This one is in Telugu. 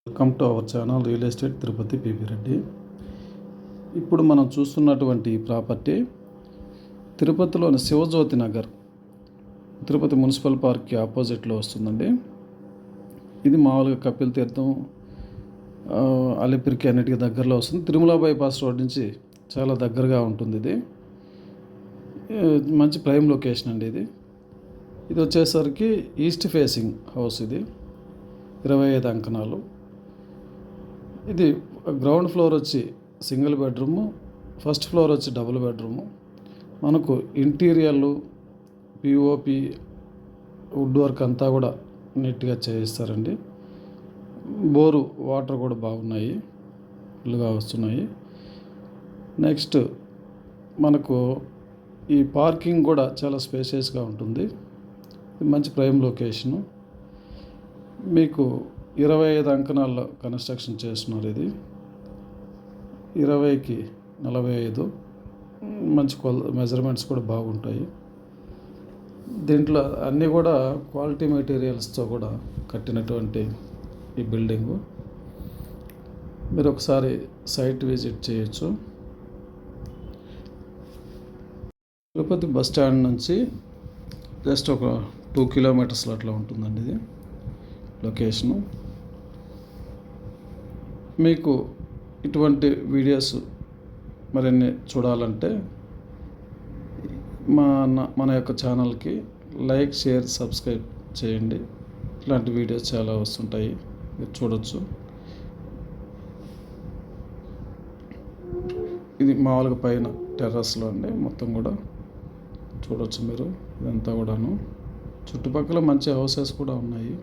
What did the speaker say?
Welcome to our channel real estate Tirupati PV Reddy. ఇప్పుడు మనం చూస్తున్నటువంటి ప్రాపర్టీ తిరుపతిలోని శివజ్యోతి నగర్, తిరుపతి మున్సిపల్ పార్క్కి ఆపోజిట్లో వస్తుందండి. ఇది మామూలుగా కపిల్ తీర్థం, అలిపిరికి అన్నిటికీ దగ్గరలో వస్తుంది. తిరుమల బైపాస్ రోడ్ నుంచి చాలా దగ్గరగా ఉంటుంది. ఇది మంచి ప్రైమ్ లొకేషన్ అండి. ఇది వచ్చేసరికి ఈస్ట్ ఫేసింగ్ హౌస్. ఇది 25 అంకణాలు. ఇది గ్రౌండ్ ఫ్లోర్ వచ్చి సింగిల్ బెడ్రూము, ఫస్ట్ ఫ్లోర్ వచ్చి డబుల్ బెడ్రూము. మనకు ఇంటీరియర్లు, పిఓపి, వుడ్ వర్క్ అంతా కూడా నీట్గా చేయిస్తారండి. బోరు వాటర్ కూడా బాగున్నాయి, ఫుల్గా వస్తున్నాయి. నెక్స్ట్ మనకు ఈ పార్కింగ్ కూడా చాలా స్పేషియస్గా ఉంటుంది. మంచి ప్రైమ్ లొకేషను. మీకు 25 అంకణాల్లో కన్స్ట్రక్షన్ చేస్తున్నారు. ఇది 20కి 45 మంచి మెజర్మెంట్స్ కూడా బాగుంటాయి. దీంట్లో అన్నీ కూడా క్వాలిటీ మెటీరియల్స్తో కూడా కట్టినటువంటి ఈ బిల్డింగు. మీరు ఒకసారి సైట్ విజిట్ చేయొచ్చు. తిరుపతి బస్ స్టాండ్ నుంచి జస్ట్ ఒక 2 కిలోమీటర్స్లో అట్లా ఉంటుందండి ఇది లొకేషను. మీకు ఇటువంటి వీడియోస్ మరిన్ని చూడాలంటే మన యొక్క ఛానల్కి లైక్, షేర్, సబ్స్క్రైబ్ చేయండి. ఇట్లాంటి వీడియోస్ చాలా వస్తుంటాయి, మీరు చూడొచ్చు. ఇది మామూలుగా పైన టెర్రస్లో అండి, మొత్తం కూడా చూడొచ్చు మీరు. ఇదంతా కూడాను చుట్టుపక్కల మంచి హౌసెస్ కూడా ఉన్నాయి.